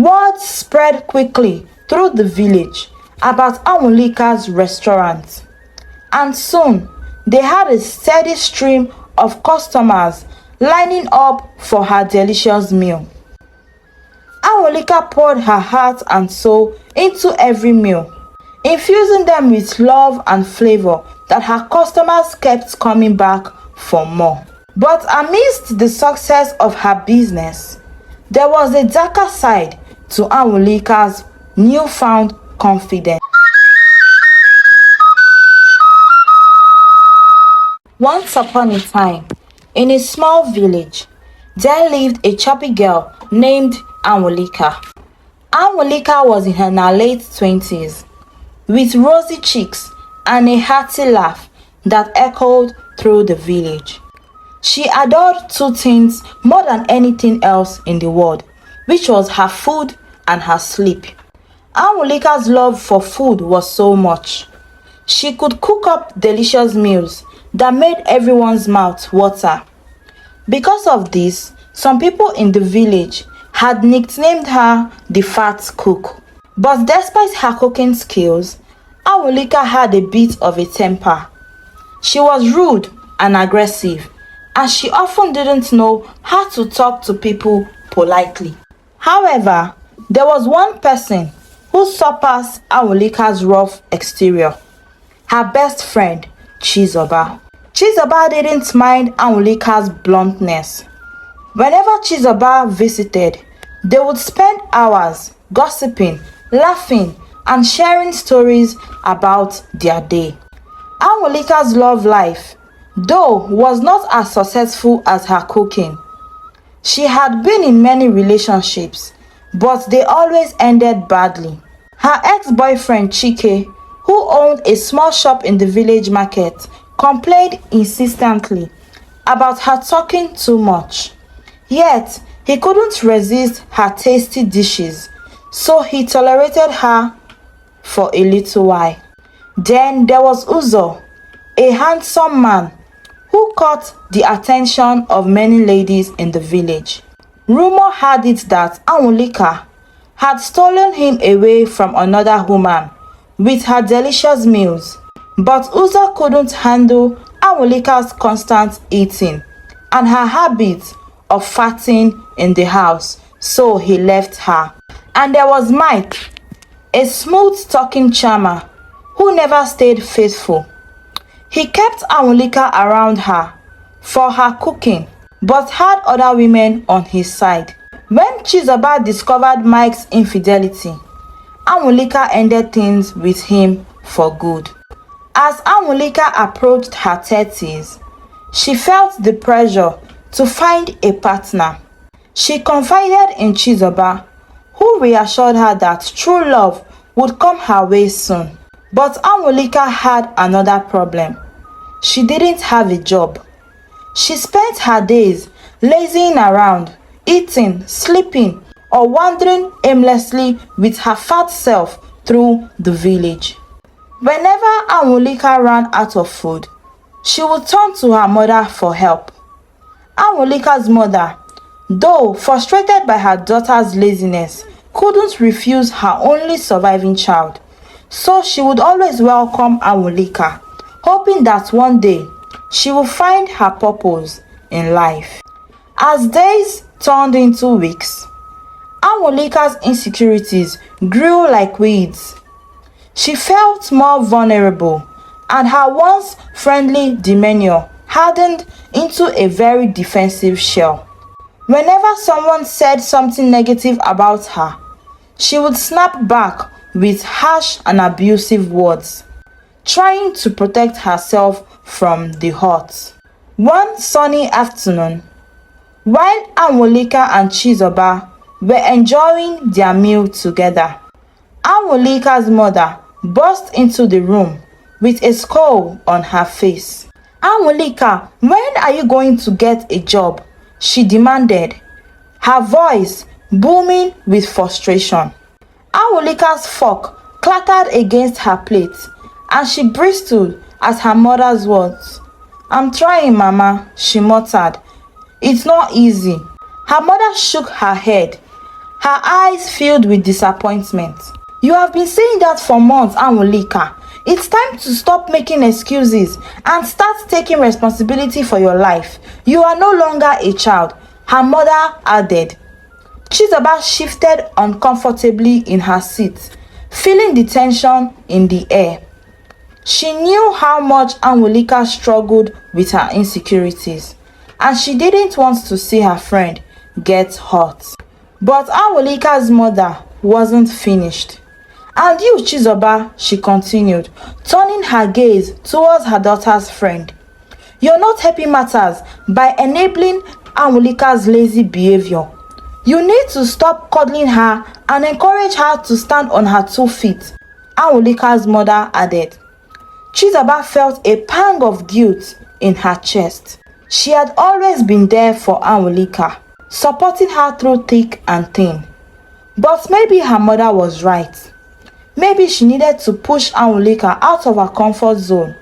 Word spread quickly through the village about Anwulika's restaurant, and soon they had a steady stream of customers lining up for her delicious meal. Anwulika poured her heart and soul into every meal, infusing them with love and flavor that her customers kept coming back for more. But amidst the success of her business, there was a darker side to Anwulika's newfound confidence. Once upon a time, in a small village, there lived a chubby girl named Anwulika. Anwulika was in her now late 20s, with rosy cheeks and a hearty laugh that echoed through the village. She adored two things more than anything else in the world, which was her food and her sleep. Anwulika's love for food was so much. She could cook up delicious meals that made everyone's mouth water. Because of this, some people in the village had nicknamed her the Fat Cook. But despite her cooking skills, Anwulika had a bit of a temper. She was rude and aggressive, and she often didn't know how to talk to people politely. However, there was one person who surpassed Anwulika's rough exterior: her best friend, Chizoba. Chizoba didn't mind Anwulika's bluntness. Whenever Chizoba visited, they would spend hours gossiping, laughing, and sharing stories about their day. Anwulika's love life, though, was not as successful as her cooking. She had been in many relationships, but they always ended badly. Her ex-boyfriend Chike, who owned a small shop in the village market, complained insistently about her talking too much. Yet, he couldn't resist her tasty dishes, so he tolerated her for a little while. Then there was Uzo, a handsome man who caught the attention of many ladies in the village. Rumor had it that Anwulika had stolen him away from another woman with her delicious meals, but Uzo couldn't handle Anwulika's constant eating and her habit of farting in the house, so he left her. And there was Mike, a smooth-talking charmer who never stayed faithful. He kept Anwulika around her for her cooking, but had other women on his side. When Chizoba discovered Mike's infidelity, Anwulika ended things with him for good. As Anwulika approached her 30s, she felt the pressure to find a partner. She confided in Chizoba, who reassured her that true love would come her way soon. But Anwulika had another problem. She didn't have a job. She spent her days lazing around, eating, sleeping, or wandering aimlessly with her fat self through the village. Whenever Anwulika ran out of food, she would turn to her mother for help. Anwulika's mother, though frustrated by her daughter's laziness, couldn't refuse her only surviving child, so she would always welcome Anwulika, hoping that one day she will find her purpose in life. As days turned into weeks, Anwulika's insecurities grew like weeds. She felt more vulnerable, and her once friendly demeanor hardened into a very defensive shell. Whenever someone said something negative about her, she would snap back with harsh and abusive words, trying to protect herself from the hurt. One sunny afternoon, while Anwulika and Chizoba were enjoying their meal together, Anwulika's mother burst into the room with a scowl on her face. "Anwulika, when are you going to get a job?" she demanded, her voice booming with frustration. Anwulika's fork clattered against her plate, and she bristled at her mother's words. "I'm trying, Mama," she muttered. "It's not easy." Her mother shook her head. her eyes filled with disappointment. "You have been saying that for months, Anwulika. It's time to stop making excuses and start taking responsibility for your life. You are no longer a child," her mother added. Chizoba shifted uncomfortably in her seat, feeling the tension in the air. She knew how much Anwulika struggled with her insecurities, and she didn't want to see her friend get hurt. But Anwulika's mother wasn't finished. "And you, Chizoba," she continued, turning her gaze towards her daughter's friend. "You're not helping matters by enabling Anwulika's lazy behavior. You need to stop cuddling her and encourage her to stand on her 2 feet," Anwulika's mother added. Chizoba felt a pang of guilt in her chest. She had always been there for Anwulika, supporting her through thick and thin. But maybe her mother was right. Maybe she needed to push Anwulika out of her comfort zone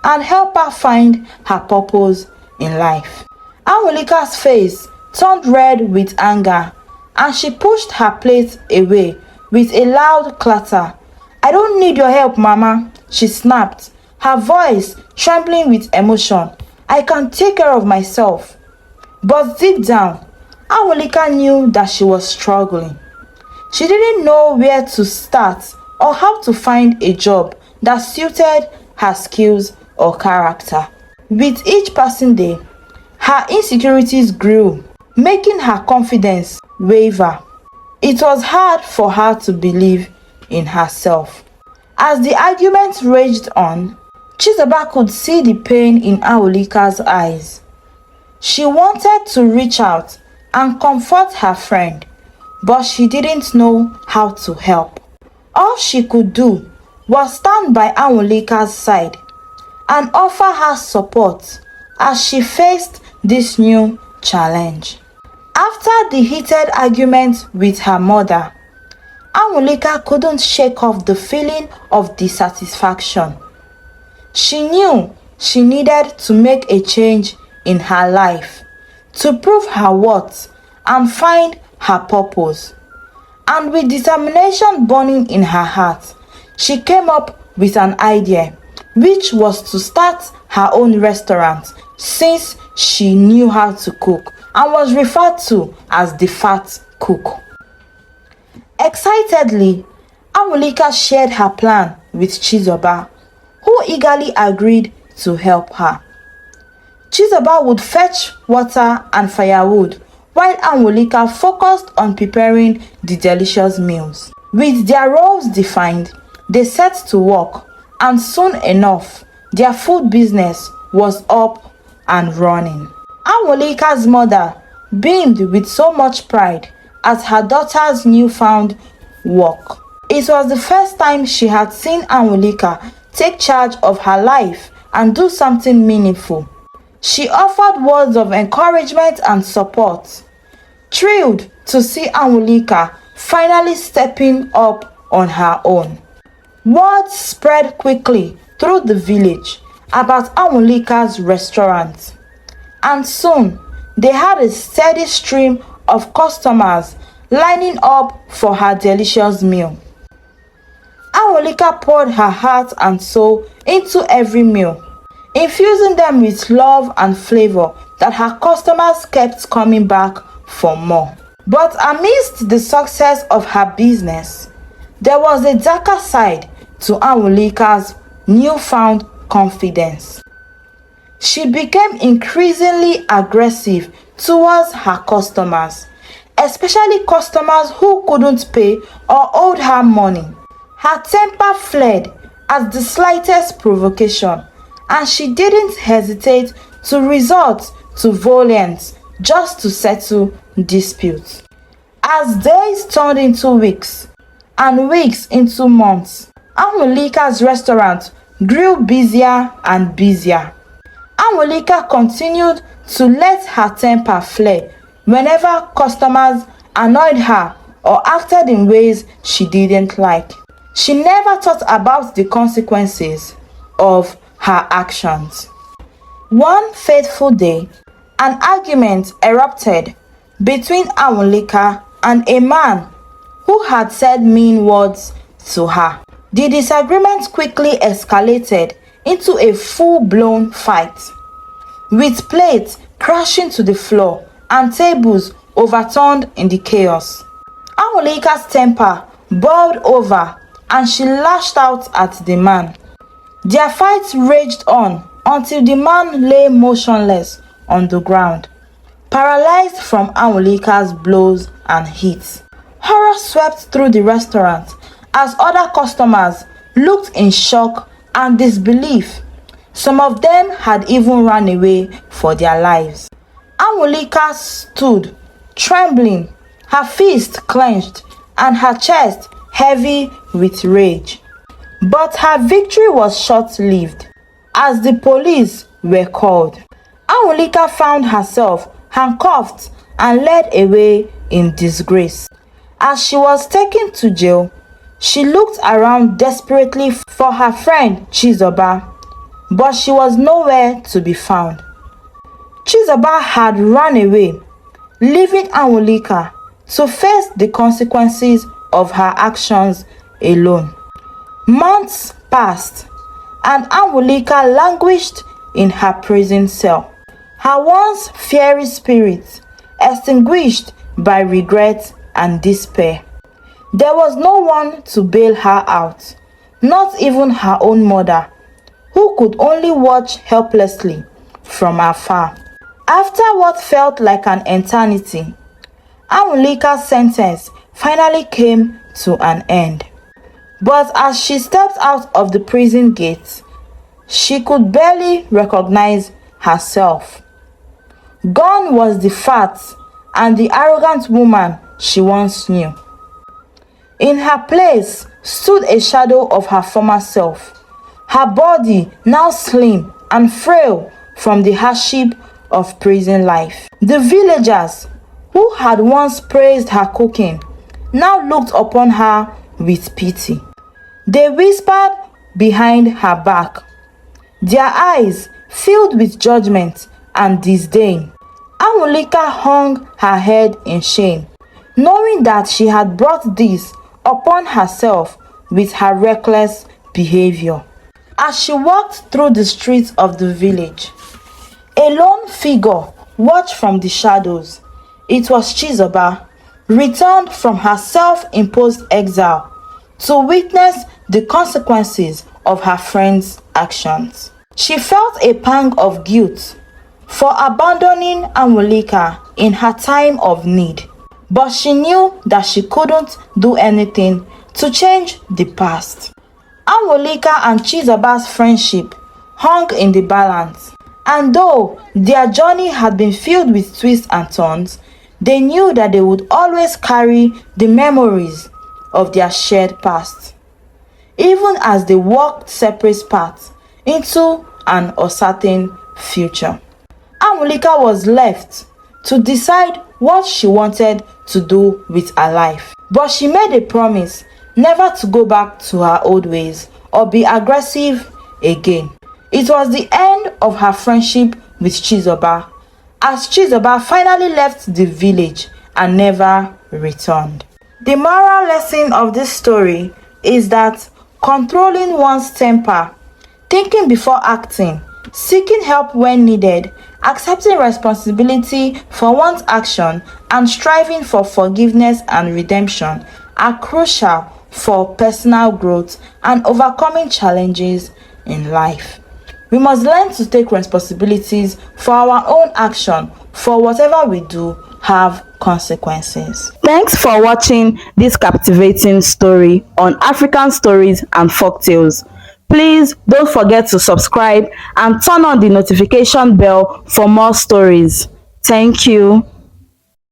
and help her find her purpose in life. Anwulika's face turned red with anger, and she pushed her plate away with a loud clatter. "I don't need your help, Mama," she snapped, her voice trembling with emotion. "I can take care of myself." But deep down, Anwulika knew that she was struggling. She didn't know where to start or how to find a job that suited her skills or character. With each passing day, her insecurities grew, making her confidence waver. It was hard for her to believe in herself. As the argument raged on, Chizoba could see the pain in Anwulika's eyes. She wanted to reach out and comfort her friend, but she didn't know how to help. All she could do was stand by Anwulika's side and offer her support as she faced this new challenge. After the heated argument with her mother, Anwulika couldn't shake off the feeling of dissatisfaction. She knew she needed to make a change in her life to prove her worth and find her purpose. And with determination burning in her heart, she came up with an idea, which was to start her own restaurant since she knew how to cook and was referred to as the Fat Cook. Excitedly, Anwulika shared her plan with Chizoba, who eagerly agreed to help her. Chizoba would fetch water and firewood, while Anwulika focused on preparing the delicious meals. With their roles defined, they set to work, and soon enough, their food business was up and running. Anwulika's mother beamed with so much pride at her daughter's newfound work. It was the first time she had seen Anwulika take charge of her life and do something meaningful. She offered words of encouragement and support, thrilled to see Anwulika finally stepping up on her own. Word spread quickly through the village about Anwulika's restaurant, and soon they had a steady stream of customers lining up for her delicious meal. Anwulika poured her heart and soul into every meal, infusing them with love and flavor that her customers kept coming back for more. But amidst the success of her business, there was a darker side to Anwulika's newfound confidence. She became increasingly aggressive towards her customers, especially customers who couldn't pay or owed her money. Her temper fled at the slightest provocation, and she didn't hesitate to resort to violence just to settle disputes. As days turned into weeks and weeks into months, Anwulika's restaurant grew busier and busier. Anwulika continued to let her temper flare whenever customers annoyed her or acted in ways she didn't like. She never thought about the consequences of her actions. One fateful day, an argument erupted between Anwulika and a man who had said mean words to her. The disagreement quickly escalated into a full-blown fight, with plates crashing to the floor and tables overturned in the chaos. Anwulika's temper boiled over and she lashed out at the man. Their fight raged on until the man lay motionless on the ground, paralyzed from Anwulika's blows and hits. Horror swept through the restaurant as other customers looked in shock and disbelief. Some of them had even run away for their lives. Anwulika stood, trembling, her fist clenched and her chest heavy with rage. But her victory was short-lived, as the police were called. Anwulika found herself handcuffed and led away in disgrace. As she was taken to jail, she looked around desperately for her friend Chizoba, but she was nowhere to be found. Chizoba had run away, leaving Anwulika to face the consequences of her actions alone. Months passed, and Anwulika languished in her prison cell, her once fiery spirit extinguished by regret and despair. There was no one to bail her out, not even her own mother, who could only watch helplessly from afar. After what felt like an eternity, Anwulika's sentence finally came to an end. But as she stepped out of the prison gates, she could barely recognize herself. Gone was the fat and the arrogant woman she once knew. In her place stood a shadow of her former self, her body now slim and frail from the hardship of prison life. The villagers who had once praised her cooking now looked upon her with pity. They whispered behind her back, their eyes filled with judgment and disdain. Anwulika hung her head in shame, knowing that she had brought this upon herself with her reckless behavior. As she walked through the streets of the village, a lone figure watched from the shadows. It was Chizoba, returned from her self-imposed exile to witness the consequences of her friend's actions. She felt a pang of guilt for abandoning Anwulika in her time of need, but she knew that she couldn't do anything to change the past. Anwulika and Chizoba's friendship hung in the balance, and though their journey had been filled with twists and turns, they knew that they would always carry the memories of their shared past, even as they walked separate paths into an uncertain future. Anwulika was left to decide what she wanted to do with her life, but she made a promise never to go back to her old ways or be aggressive again. It was the end of her friendship with Chizoba, as Chizoba finally left the village and never returned. The moral lesson of this story is that controlling one's temper, thinking before acting, seeking help when needed, accepting responsibility for one's action, and striving for forgiveness and redemption are crucial for personal growth and overcoming challenges in life. We must learn to take responsibilities for our own action, for whatever we do have consequences. Thanks for watching this captivating story on African Stories and Folktales. Please don't forget to subscribe and turn on the notification bell for more stories. Thank you.